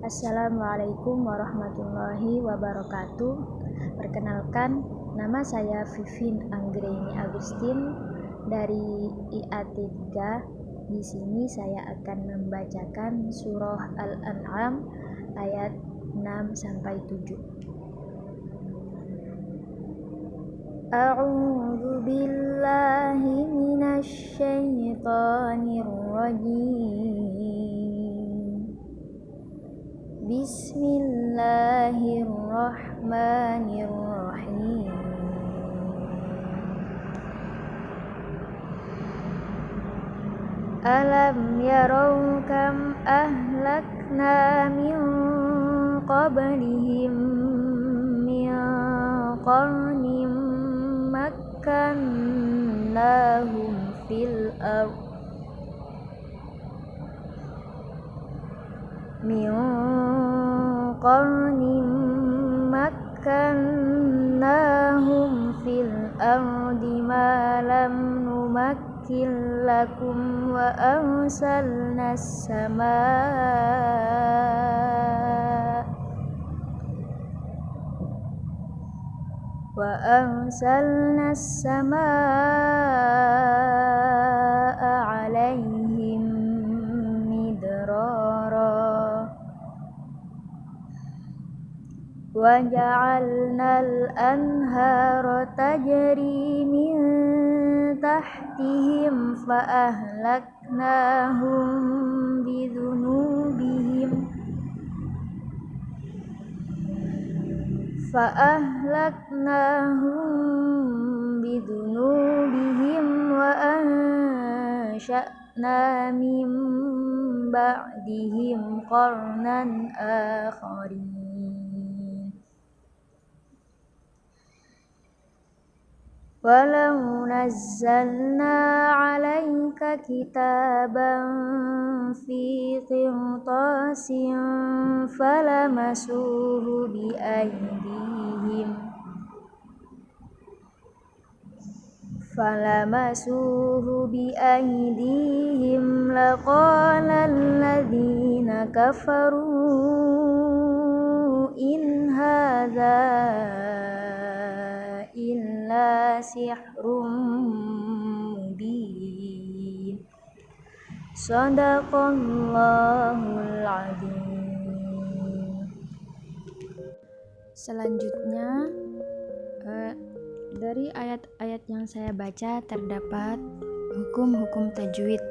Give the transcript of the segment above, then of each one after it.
Assalamualaikum warahmatullahi wabarakatuh. Perkenalkan, nama saya Vivin Anggraini Agustin dari IAT 3. Di sini saya akan membacakan surah Al-An'am ayat 6 sampai 7. A'udzu billahi minasy syaithanir rajim. Bismillahirrahmanirrahim. Alam yarau kam ahlakna min qablihim min qarnin makkannahum fil ardh min qarnin makkannahum fil ardi ma lam numakkin lakum wa arsalna as-samaa'a 'alaihim midrara wa ja'alnal anhara tajri min tahtihim fa ahlaknahum bidhunubihim wa ansha'na min ba'dihim qarnan akharin. Walau nazzalna 'alaika kitaban fi qirtasin falamasuhu biaydihim laqala alladhina kafaru in hadza illa sihrun mubin. Shadaqallahul adzim. Selanjutnya dari ayat-ayat yang saya baca terdapat hukum-hukum tajwid.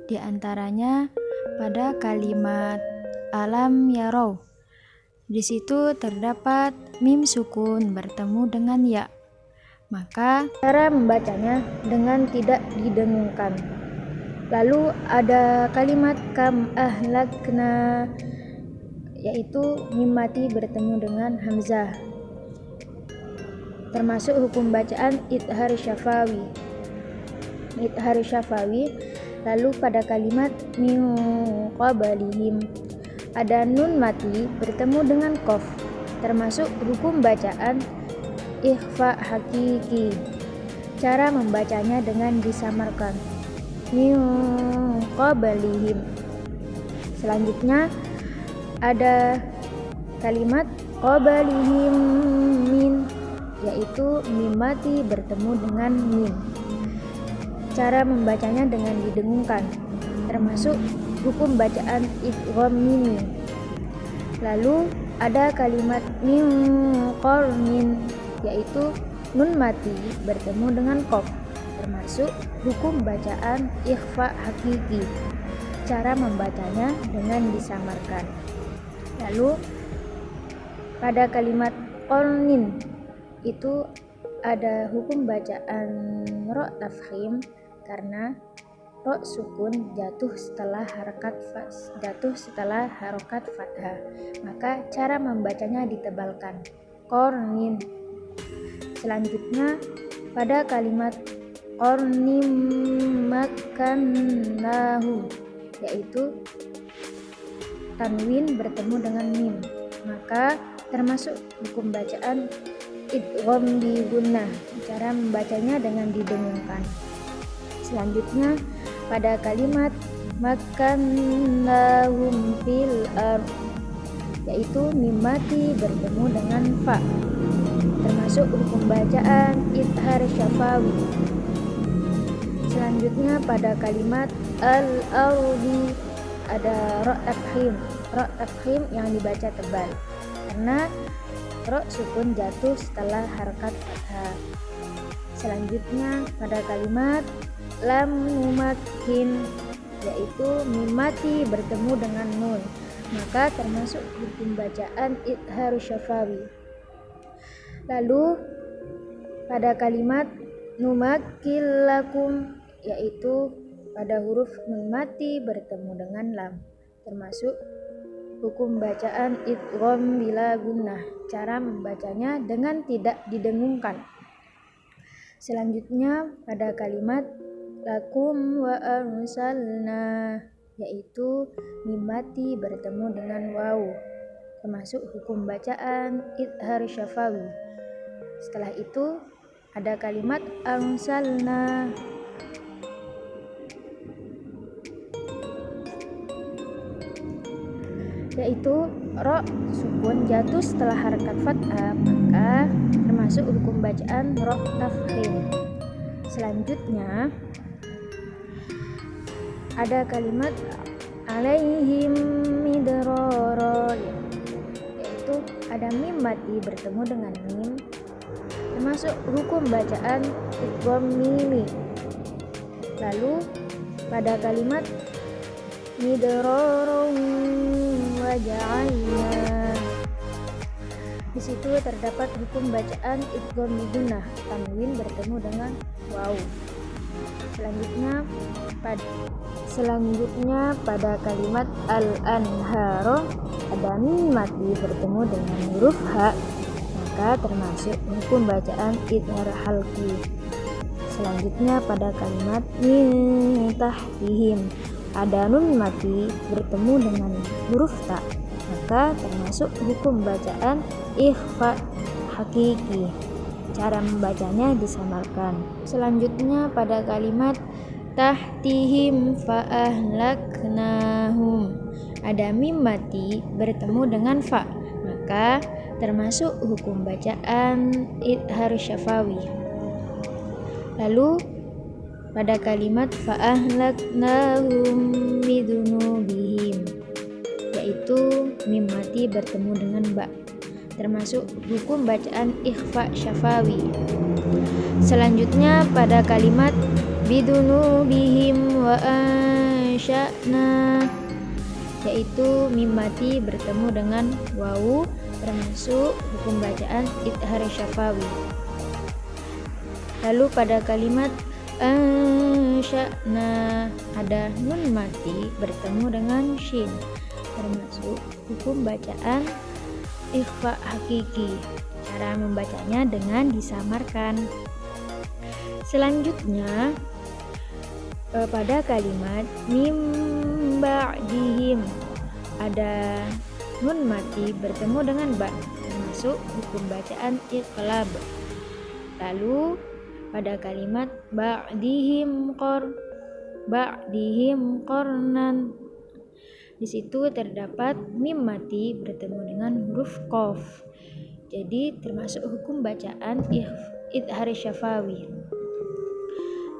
Di antaranya pada kalimat alam yarau. Di situ terdapat mim sukun bertemu dengan ya. Maka cara membacanya dengan tidak didengungkan. Lalu ada kalimat kam ahlakna, yaitu mim mati bertemu dengan hamzah. Termasuk hukum bacaan idhar syafawi. Lalu pada kalimat min qablihim ada nun mati bertemu dengan qaf, termasuk hukum bacaan ikhfa hakiki. Cara membacanya dengan disamarkan min qablihim. Selanjutnya ada kalimat qablihim min, yaitu mim mati bertemu dengan mim. Cara membacanya dengan didengungkan, termasuk hukum bacaan idgham mimi. Lalu ada kalimat min qarnin, yaitu nun mati bertemu dengan qaf, termasuk hukum bacaan ikhfa hakiki. Cara membacanya dengan disamarkan. Lalu pada kalimat qarnin itu ada hukum bacaan ro tafkhim karena ro sukun jatuh setelah harokat fathah, maka cara membacanya ditebalkan qarnin. Selanjutnya pada kalimat qarnim makkannahu, yaitu tanwin bertemu dengan mim, maka termasuk hukum bacaan idgham bi gunnah. Cara membacanya dengan didengungkan. Selanjutnya pada kalimat makannahum fil ardh, yaitu mim mati bertemu dengan fa, termasuk hukum bacaan idhar syafawi. Selanjutnya pada kalimat al-ardi ada ro tafkhim yang dibaca tebal karena ro sukun jatuh setelah harakat fathah. Selanjutnya pada kalimat lam numakin, yaitu mim mati bertemu dengan nun, maka termasuk hukum bacaan idhar syafawi. Lalu pada kalimat numakil lakum, yaitu pada huruf nun mati bertemu dengan lam, termasuk hukum bacaan idgham bila gunnah, cara membacanya dengan tidak didengungkan. Selanjutnya pada kalimat lakum wa arsalna, yaitu mim mati bertemu dengan waw, termasuk hukum bacaan idhar syafawi. Setelah itu ada kalimat arsalna, yaitu ro sukun jatuh setelah harakat fathah, maka termasuk hukum bacaan ro tafkhim. Selanjutnya ada kalimat alaihim midrara, yaitu ada mim mati bertemu dengan mim, termasuk hukum bacaan idgham mimi. Lalu pada kalimat midrarun waja'alna, di situ terdapat hukum bacaan idgham gunnah, tanwin bertemu dengan waw. Selanjutnya pada kalimat al-anhar ada mim mati bertemu dengan huruf ha, maka termasuk hukum bacaan idhar halqi. Selanjutnya pada kalimat min tahtihim ada nun mati bertemu dengan huruf ta, maka termasuk hukum bacaan ikhfa hakiki, cara membacanya disamarkan. Selanjutnya pada kalimat tahtihim fa'ahlaknahum ada mim mati bertemu dengan fa, maka termasuk hukum bacaan idhar syafawi. Lalu pada kalimat fa'ahlaknahum bidunubihim, yaitu mim mati bertemu dengan ba, termasuk hukum bacaan ikhfa syafawi. Selanjutnya pada kalimat bidunubihim wa ansya'na, yaitu mim mati bertemu dengan wawu, termasuk hukum bacaan idhar syafawi. Lalu pada kalimat ansya'na ada nun mati bertemu dengan shin, termasuk hukum bacaan ikhfa hakiki, cara membacanya dengan disamarkan. Selanjutnya pada kalimat mim ba'dihim ada nun mati bertemu dengan ba, termasuk hukum bacaan iqlab. Lalu pada kalimat ba'dihim qarnan, di situ terdapat mim mati bertemu dengan huruf qaf, jadi termasuk hukum bacaan idhar syafawi.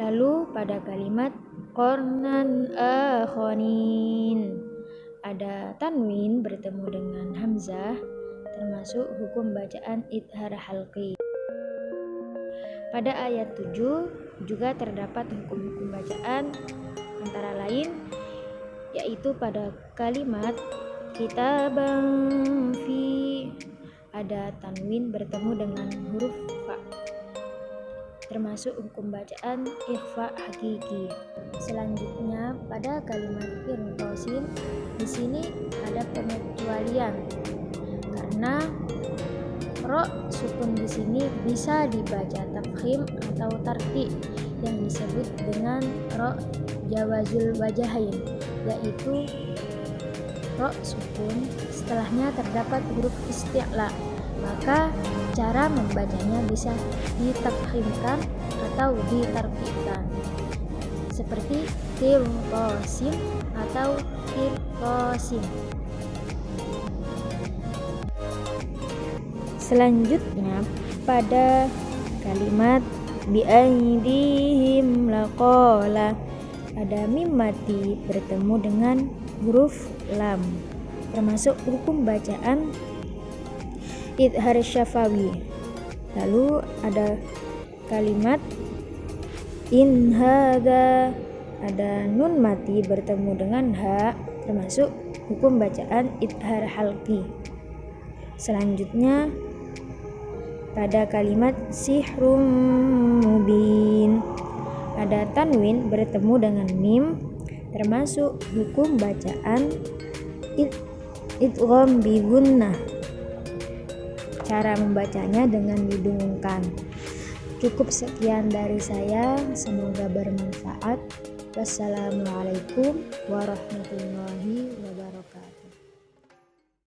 Lalu pada kalimat qarnan akharin ada tanwin bertemu dengan hamzah, termasuk hukum bacaan idhar halqi. Pada ayat 7 juga terdapat hukum-hukum bacaan, antara lain yaitu pada kalimat kitaban fi ada tanwin bertemu dengan huruf fa, termasuk hukum bacaan ikhfa hakiki. Selanjutnya pada kalimat qirtasin, di sini ada pengecualian karena ro sukun di sini bisa dibaca tafkhim atau tarqi yang disebut dengan ro jawazul wajahain, yaitu ro sukun setelahnya terdapat huruf isti'la, maka cara membacanya bisa ditafkhimkan atau ditarqikan, seperti qirtasin atau qirtasin. Selanjutnya pada kalimat biaidihim laqala, ada mim mati bertemu dengan huruf lam, termasuk hukum bacaan idhar syafawi. Lalu ada kalimat in hadza, ada nun mati bertemu dengan ha, termasuk hukum bacaan idhar halqi. Selanjutnya pada kalimat sihrum mubin, ada tanwin bertemu dengan mim, termasuk hukum bacaan idgham bi gunnah. Cara membacanya dengan didengungkan. Cukup sekian dari saya, semoga bermanfaat. Wassalamualaikum warahmatullahi wabarakatuh.